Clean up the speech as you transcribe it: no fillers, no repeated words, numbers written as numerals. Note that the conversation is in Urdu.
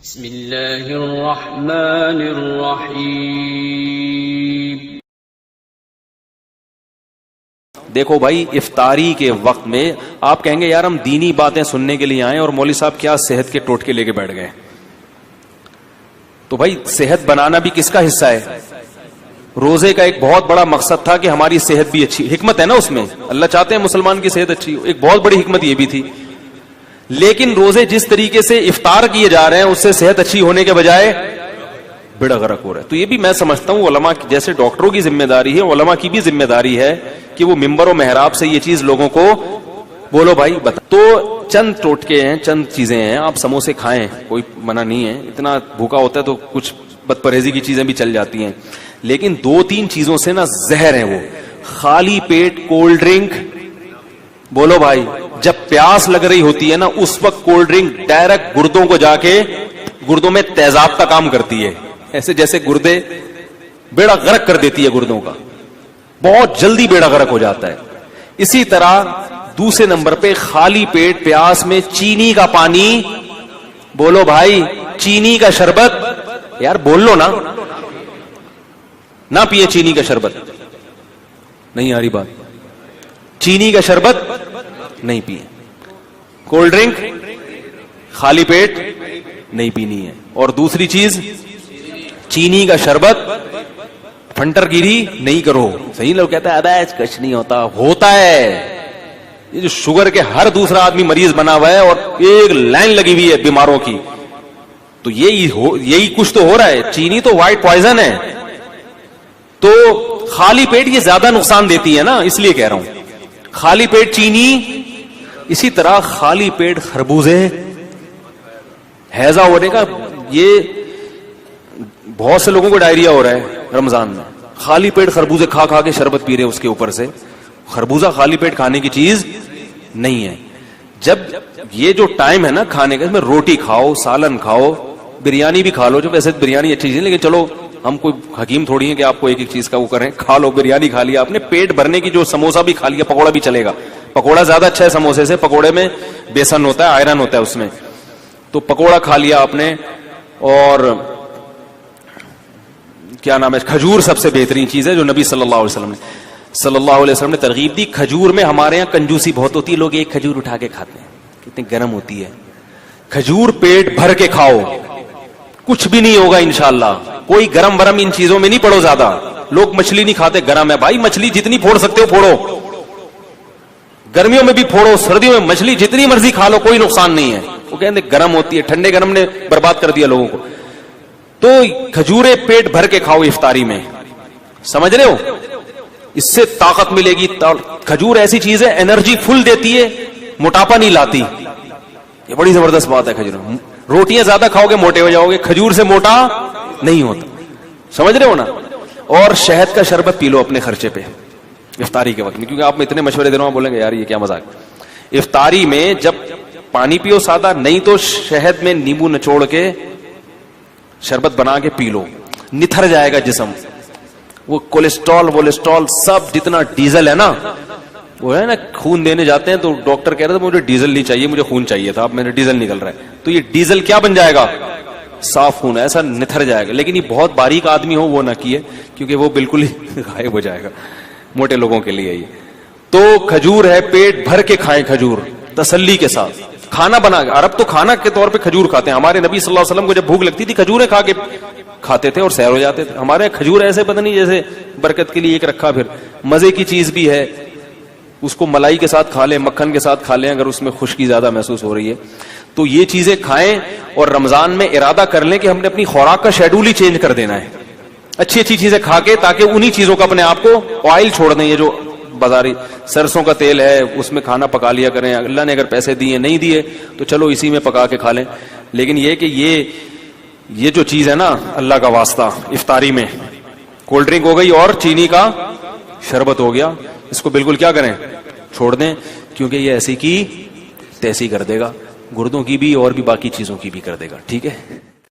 بسم اللہ الرحمن الرحیم۔ دیکھو بھائی، افطاری کے وقت میں آپ کہیں گے یار ہم دینی باتیں سننے کے لیے آئے اور مولوی صاحب کیا صحت کے ٹوٹکے لے کے بیٹھ گئے۔ تو بھائی صحت بنانا بھی کس کا حصہ ہے؟ روزے کا ایک بہت بڑا مقصد تھا کہ ہماری صحت بھی اچھی، حکمت ہے نا اس میں، اللہ چاہتے ہیں مسلمان کی صحت اچھی ہو، ایک بہت بڑی حکمت یہ بھی تھی۔ لیکن روزے جس طریقے سے افطار کیے جا رہے ہیں اس سے صحت اچھی ہونے کے بجائے بیڑا غرق ہو رہا ہے۔ تو یہ بھی میں سمجھتا ہوں علماء جیسے ڈاکٹروں کی ذمہ داری ہے، علماء کی بھی ذمہ داری ہے کہ وہ منبر و محراب سے یہ چیز لوگوں کو بولو بھائی بتا۔ تو چند ٹوٹکے ہیں، چند چیزیں ہیں، آپ سموسے کھائیں، کوئی منع نہیں ہے، اتنا بھوکا ہوتا ہے تو کچھ بد پرہیزی کی چیزیں بھی چل جاتی ہیں، لیکن دو تین چیزوں سے نا زہر ہے وہ۔ خالی پیٹ کولڈ ڈرنک، بولو بھائی، جب پیاس لگ رہی ہوتی ہے نا اس وقت کولڈ ڈرنک ڈائریکٹ گردوں کو جا کے گردوں میں تیزاب کا کام کرتی ہے، ایسے جیسے گردے بیڑا غرق کر دیتی ہے گردوں کا، بہت جلدی بیڑا غرق ہو جاتا ہے۔ اسی طرح دوسرے نمبر پہ خالی پیٹ پیاس میں چینی کا پانی، بولو بھائی، چینی کا شربت، یار بول لو نا، نہ پیے چینی کا شربت، نہیں آ رہی بات، چینی کا شربت نہیں پیے، کولڈ ڈرنک خالی پیٹ نہیں پینی ہے۔ اور دوسری چیز چینی کا شربت پھنٹر گیری نہیں کرو۔ صحیح لوگ کہتا ہے ابے کچھ نہیں ہوتا، ہوتا ہے۔ یہ جو شوگر کے ہر دوسرا آدمی مریض بنا ہوا ہے اور ایک لائن لگی ہوئی ہے بیماروں کی، تو یہی کچھ تو ہو رہا ہے۔ چینی تو وائٹ پوائزن ہے، تو خالی پیٹ یہ زیادہ نقصان دیتی ہے نا، اس لیے کہہ رہا ہوں خالی پیٹ چینی۔ اسی طرح خالی پیٹ خربوزے، ہیضہ ہونے کا، یہ بہت سے لوگوں کو ڈائریا ہو رہا ہے رمضان میں، خالی پیٹ خربوزے کھا کھا کے شربت پی رہے اس کے اوپر سے۔ خربوزہ خالی پیٹ کھانے کی چیز نہیں ہے۔ جب یہ جو ٹائم ہے نا کھانے کا، اس میں روٹی کھاؤ، سالن کھاؤ، بریانی بھی کھا لو، جو ویسے بریانی اچھی چیز ہے لیکن چلو ہم کوئی حکیم تھوڑی ہیں کہ آپ کو ایک ایک چیز کا وہ کریں، کھا لو، بریانی کھا لیا آپ نے، پیٹ بھرنے کی جو سموسہ بھی کھا لیا، پکوڑا بھی چلے گا، پکوڑا زیادہ اچھا ہے سموسے سے، پکوڑے میں بیسن ہوتا ہے، آئرن ہوتا ہے اس میں، تو پکوڑا کھا لیا آپ نے۔ اور کیا نام ہے، کھجور سب سے بہترین چیز ہے جو نبی صلی اللہ علیہ وسلم نے ترغیب دی۔ کھجور میں ہمارے یہاں کنجوسی بہت ہوتی ہے، لوگ ایک کھجور اٹھا کے کھاتے ہیں، کتنی گرم ہوتی ہے۔ کھجور پیٹ بھر کے کھاؤ، کچھ بھی نہیں ہوگا انشاءاللہ۔ کوئی گرم ورم ان چیزوں میں نہیں پڑو زیادہ۔ لوگ مچھلی نہیں کھاتے، گرم ہے بھائی، مچھلی جتنی پھوڑ سکتے ہو پھوڑو، گرمیوں میں بھی پھوڑو، سردیوں میں مچھلی جتنی مرضی کھا لو، کوئی نقصان نہیں ہے۔ وہ کہتے ہیں گرم ہوتی ہے، ٹھنڈے گرم نے برباد کر دیا لوگوں کو۔ تو کھجورے پیٹ بھر کے کھاؤ افطاری میں، سمجھ رہے ہو، اس سے طاقت ملے گی۔ کھجور ایسی چیز ہے انرجی فل دیتی ہے، موٹاپا نہیں لاتی، یہ بڑی زبردست بات ہے کھجور۔ روٹیاں زیادہ کھاؤ گے موٹے ہو جاؤ گے، کھجور سے موٹا نہیں ہوتا، سمجھ رہے ہو نا۔ اور شہد کا شربت پی لو اپنے خرچے پہ افطاری کے وقت میں، کیونکہ آپ میں اتنے مشورے دے رہا ہوں، بولیں گے یار یہ کیا مذاق۔ افطاری میں جب پانی پیو سادہ، نہیں تو شہد میں نیمبو نچوڑ کے شربت بنا کے پی لو، نتھر جائے گا جسم۔ وہ کولیسٹرول سب جتنا ڈیزل ہے نا، وہ ہے نا، خون دینے جاتے ہیں تو ڈاکٹر کہہ رہے تھے مجھے ڈیزل نہیں چاہیے، مجھے خون چاہیے تھا، اب میرا ڈیزل نکل رہا ہے، تو یہ ڈیزل کیا بن جائے گا، صاف خون، ایسا نتھر جائے گا۔ لیکن یہ بہت باریک آدمی ہو وہ نہ کیے، کیونکہ وہ بالکل ہی غائب ہو جائے گا، موٹے لوگوں کے لیے یہ۔ تو کھجور ہے، پیٹ بھر کے کھائیں کھجور، تسلی کے ساتھ کھانا بنا کے۔ عرب تو کھانا کے طور پہ کھجور کھاتے ہیں، ہمارے نبی صلی اللہ علیہ وسلم کو جب بھوک لگتی تھی کھجوریں کھا کے کھاتے تھے اور سیر ہو جاتے تھے۔ ہمارے کھجور ایسے پتہ نہیں جیسے برکت کے لیے ایک رکھا، پھر مزے کی چیز بھی ہے، اس کو ملائی کے ساتھ کھا لیں، مکھن کے ساتھ کھا لیں اگر اس میں خشکی زیادہ محسوس ہو رہی ہے تو یہ چیزیں کھائیں۔ اور رمضان میں ارادہ کر لیں کہ ہم نے اپنی خوراک کا شیڈول ہی چینج کر دینا ہے، اچھی اچھی چیزیں کھا کے، تاکہ انہی چیزوں کا اپنے آپ کو آئل چھوڑ دیں۔ یہ جو بازاری سرسوں کا تیل ہے اس میں کھانا پکا لیا کریں، اللہ نے اگر پیسے دیے نہیں دیے تو چلو اسی میں پکا کے کھا لیں، لیکن یہ کہ یہ جو چیز ہے نا اللہ کا واسطہ، افطاری میں کولڈ ڈرنک ہو گئی اور چینی کا شربت ہو گیا، اس کو بالکل کیا کریں، چھوڑ دیں، کیونکہ یہ ایسی کی تیسی کر دے گا، گردوں کی بھی اور بھی باقی چیزوں کی بھی کر دے گا، ٹھیک ہے۔